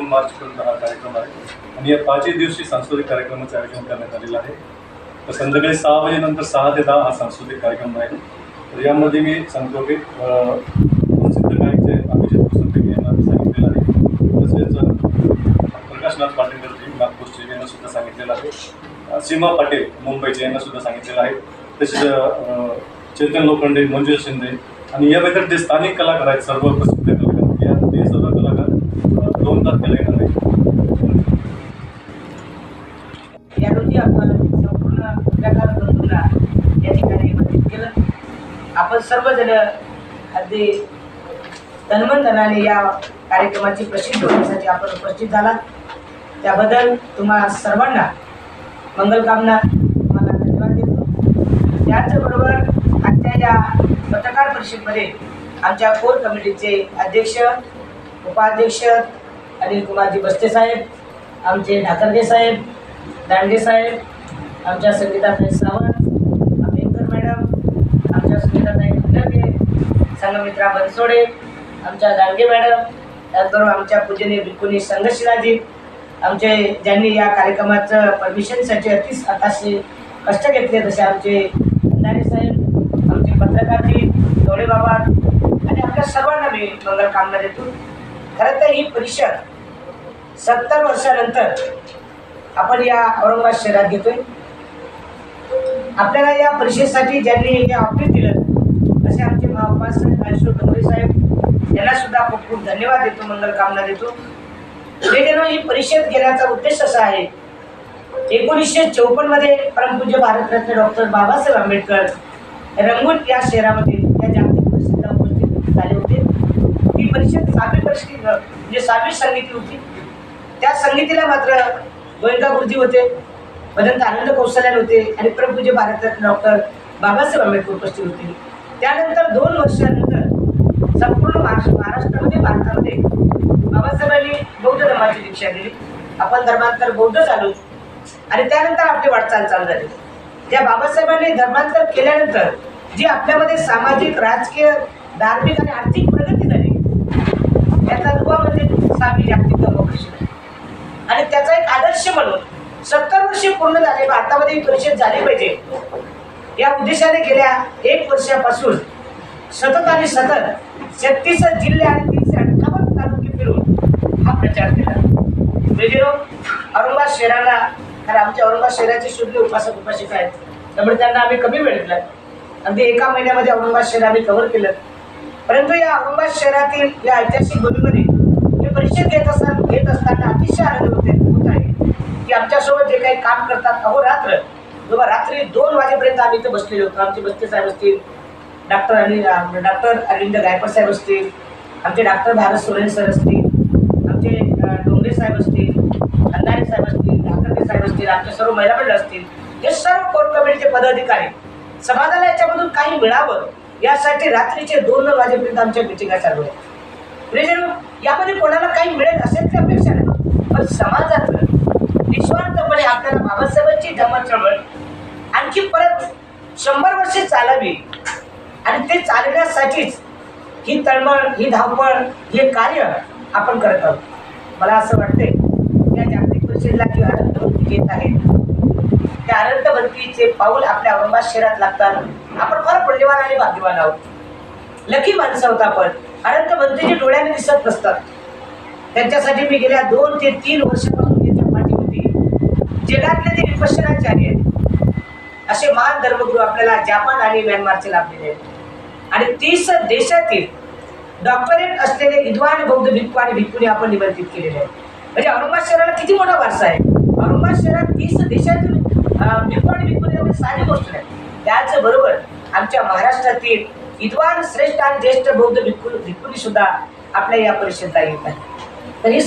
मार्चपर्यंत हा कार्यक्रम आहे आणि या 5 दिवसीय सांस्कृतिक कार्यक्रमाचे आयोजन करण्यात आलेलं आहे। तर संध्याकाळी 6 वाजेनंतर 6 ते 10 हा सांस्कृतिक कार्यक्रम आहे। तर यामध्ये मी सांगतो की सिद्धगायकचे अभिजित पुस्तके यांना सांगितलेलं आहे, तसेच प्रकाशनाथ पाटीलजी नागपूरचे यांना सुद्धा सांगितलेलं आहे, सीमा पाटील मुंबईचे यांना सुद्धा सांगितलेलं आहे, तसेच चेतन लोखंडे, मंजुषा शिंदे आणि या व्यतिरिक्त जे स्थानिक कलाकार आहेत सर्व प्रसिद्ध कलाकार या सर्व कलाकार 2 तारखेला येणार आहेत। या रोजी आपण संपूर्ण कलाकार बंधूंना या ठिकाणी आमंत्रित केलं। आपण सर्वजण अगदी तन्मनधनाने या कार्यक्रमाची प्रसिद्धी होण्यासाठी आपण उपस्थित झाला, त्याबद्दल तुम्हा सर्वांना मंगलकामना, तुम्हाला धन्यवाद देतो। त्याचबरोबर आजच्या या पत्रकार परिषदेमध्ये आमच्या कोर कमिटीचे अध्यक्ष, उपाध्यक्ष अनिल कुमारजी बस्ते साहेब, आमचे ढाकरगे साहेब, दांडगे साहेब, आमच्या संगीताताई सावंत, आंबेडकर मॅडम, आमच्या संगीताताई खंडके, संघमित्रा बनसोडे, आमच्या दांडगे मॅडम, त्याचबरोबर आमच्या पूजनीय भिक्खुनी संघशिलाजी, आमचे ज्यांनी या कार्यक्रमाचं परमिशनसाठी अतिशय कष्ट घेतले, तसे आमचे अंधारे साहेब, आमचे पत्रकारजी डोळे बाबा आणि आपल्या सर्वांना मी मंगलकामना देतो। खरं तर ही परिषद 70 वर्षानंतर आपण या औरंगाबाद शहरात घेतोय। आपल्याला या परिषदेसाठी ज्यांनी हे ऑफिस दिलं असे आमचे महाउपाध्यक्ष राजेश्वर डोंगरे साहेब यांना सुद्धा खूप खूप धन्यवाद देतो, मंगलकामना देतो। ही परिषद घेण्याचा उद्देश असा आहे, 1954 मध्ये परमपूज्य भारतरत्न डॉक्टर बाबासाहेब आंबेडकर रंगून या शहरामध्ये या जागतिक परिषदेला उपस्थित झाले होते। ही परिषद 6वी परिषद म्हणजे 6वी समिती होती। त्या समितीला मात्र गोविंदा गुरुजी होते, भदंत आनंद कौशल्यान होते आणि परमपूज्य भारतरत्न डॉक्टर बाबासाहेब आंबेडकर उपस्थित होते। त्यानंतर 2 वर्षानंतर संपूर्ण महाराष्ट्रामध्ये भारतामध्ये बाबासाहेबांनी बौद्ध धर्माची दीक्षा दिली, आपण धर्मांतर बौद्ध झालो आणि त्यानंतर आपली वाटचाल चालू झाली। ज्या बाबासाहेबांनी धर्मांतर केल्यानंतर जी आपल्यामध्ये सामाजिक, राजकीय, धार्मिक आणि आर्थिक प्रगती झाली, त्याचा दुवा म्हणजे 6वी जागतिक धर्म परिषद आणि त्याचा एक आदर्श म्हणून 70 वर्षे पूर्ण झाले भारतामध्ये ही परिषद झाली पाहिजे या उद्देशाने गेल्या 1 वर्षापासून सतत आणि सतत 36 जिल्हे आणि 358 तालुके फिरून हा प्रचार केला। औरंगाबाद शहराला, कारण आमच्या औरंगाबाद शहराचे शुद्ध उपासक उपासिका आहेत, त्यामुळे त्यांना आम्ही कमी वेळ दिला, अगदी 1 महिन्यामध्ये औरंगाबाद शहर आम्ही कव्हर केलं। परंतु या औरंगाबाद शहरातील या ऐतिहासिक भूमीमध्ये हे परिषद घेत असताना अतिशय आनंद होत आहे की आमच्यासोबत जे काही काम करतात अहोरात्र, जेव्हा रात्री 2 वाजेपर्यंत आम्ही इथे बसलेलो होतो। आमचे बस्ते साहेब असतील, डॉक्टर अरविंद गायकवाड साहेब असतील, आमचे डॉक्टर भारत सोरेन सर असतील, आमचे डोंगरे साहेब असतील, अंधारे साहेब असतील, ढाकरगे साहेब असतील, आमचे सर्व महिला मंडळ असतील, हे सर्व कोर कमिटीचे पदाधिकारी समाजाला याच्यामधून काही मिळावं यासाठी रात्रीचे 2 वाजेपर्यंत आमच्या मिटिंगा चालू आहेत। यामध्ये कोणाला काही मिळेल असेल ती अपेक्षा नाही, पण समाजात निस्वार्थपणे आपल्याला बाबासाहेबांची धम्म चळवळ आणखी परत 100 वर्षे चालावी आणि ते चालण्यासाठीच ही तळमळ, ही धावपळ, हे कार्य आपण करत आहोत। मला असं वाटतंय या जागतिक परिषदेला जी अनंतवंती घेत आहे, त्या अनंतवंतीचे पाऊल आपल्या औरंगाबाद शहरात लागतात। आपण फार पुण्यवान आणि भाग्यवान आहोत, लकी माणसं आहोत आपण। अनंतवंतीचे डोळ्याने दिसत नसतात, त्यांच्यासाठी मी गेल्या 2 ते 3 वर्षापासून त्यांच्या पाठीमध्ये जगातले जे विपश्यनाचार्य असे महान धर्मगुरू आपल्याला जापान आणि म्यानमारचे लाभलेले आहेत आणि 30 देशातील डॉक्टरेट असलेले विद्वान बौद्ध भिक्खू आणि भिक्खुनी आपण निमंत्रित केलेले आहेत। म्हणजे औरंगाबाद शहराला किती मोठा वारसा आहे। औरंगाबाद शहरात 30 देशातील भिक्खू आणि भिक्खुनी साधी गोष्ट नाही। त्याचबरोबर आमच्या महाराष्ट्रातील विद्वान, श्रेष्ठ आणि ज्येष्ठ बौद्ध भिक्खुनी सुद्धा आपल्या या परिषदेला येत आहेत। तर ही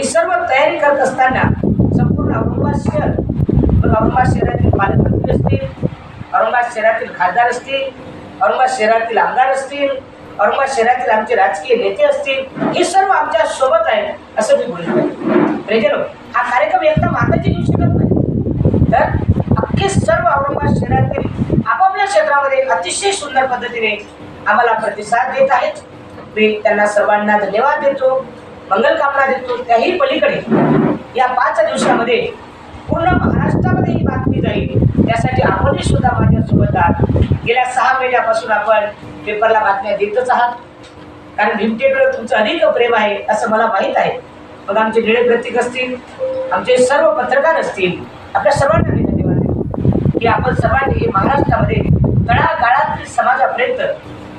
सर्व तयारी करत असताना संपूर्ण औरंगाबाद शहर, औरंगाबाद शहरातील पालकमंत्री असतील, औरंगाबाद शहरातील खासदार असतील, औरंगाबाद शहरातील आमदार असतील, औरंगाबाद शहरातील आमचे राजकीय नेते असतील, हे सर्व आमच्या सोबत आहेत असं मी बोलतो। हा कार्यक्रम एकदा माताजी घेऊ शकत नाही, तर अख्खे सर्व औरंगाबाद शहरातील आपापल्या क्षेत्रामध्ये अतिशय सुंदर पद्धतीने आम्हाला प्रतिसाद देत आहेत। मी त्यांना सर्वांना धन्यवाद देतो। मंगल कामना देतो, त्याही पलीकडे या 5 दिवसामध्ये पूर्ण महाराष्ट्रामध्ये ही बातमी जाईल, त्यासाठी आपणही सुद्धा माझ्यासोबत आहात. गेल्या 6 महिन्यापासून आपण पेपरला बातम्या देतच आहात, कारण भीमटेकडे तुमचं अधिक प्रेम आहे असं मला माहीत आहे. मग आमचे निळे प्रतीक असतील, आमचे सर्व पत्रकार असतील, आपल्या सर्वांना मी धन्यवाद देतो की आपण सर्वांनी हे महाराष्ट्रामध्ये तळागाळातील समाजापर्यंत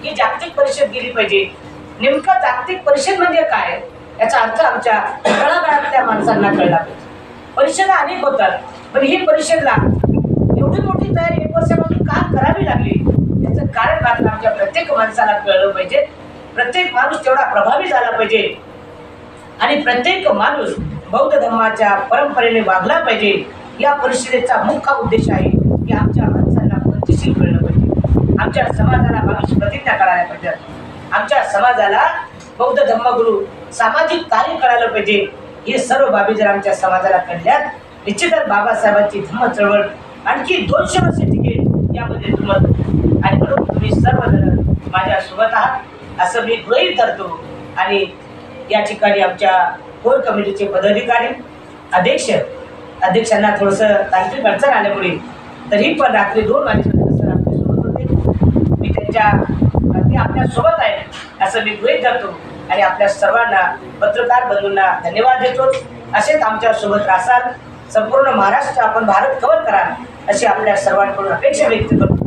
ही जागतिक परिषद गेली पाहिजे. नेमका जागतिक परिषद म्हणजे काय याचा अर्थ आमच्या तळागाळातल्या माणसांना कळला पाहिजे. परिषदा अनेक होतात, पण ही परिषदला एवढी मोठी तयारी 1 वर्षापासून का करावी लागली याचं कारण मात्र आमच्या प्रत्येक माणसाला कळलं पाहिजे. प्रत्येक माणूस तेवढा प्रभावी झाला पाहिजे आणि प्रत्येक माणूस बौद्ध धर्माच्या परंपरेने वागला पाहिजे. या परिषदेचा मुख्य उद्देश आहे की आमच्या माणसांना पंचशील कळलं पाहिजे, आमच्या समाजाला भविष्य प्रतिज्ञा करायला पाहिजे, आमच्या समाजाला बौद्ध धर्मगुरू सामाजिक कार्य करायला पाहिजे. हे सर्व बाबी जर आमच्या समाजाला कळल्यात, निश्चितच बाबासाहेबांची धम्म चळवळ आणखी 200 वर्ष टिकेल यामध्ये तुमत. आणि म्हणून तुम्ही सर्वजण माझ्या सोबत आहात असं मी गृहीत धरतो. आणि या ठिकाणी आमच्या कोर कमिटीचे पदाधिकारी अध्यक्षांना थोडंसं तांत्रिक अडचण आल्यामुळे तरी पण रात्री 2 वाजेपर्यंत सर आपल्यासोबत होते. मी ते आपल्यासोबत आहेत असं मी गृहीत धरतो आणि आपल्या सर्वांना पत्रकार बंधूंना धन्यवाद देतो. असेच आमच्यासोबत राहाल, संपूर्ण महाराष्ट्र आपण भारत कव्हर करा अशी आपल्या सर्वांकडून अपेक्षा व्यक्त करतो.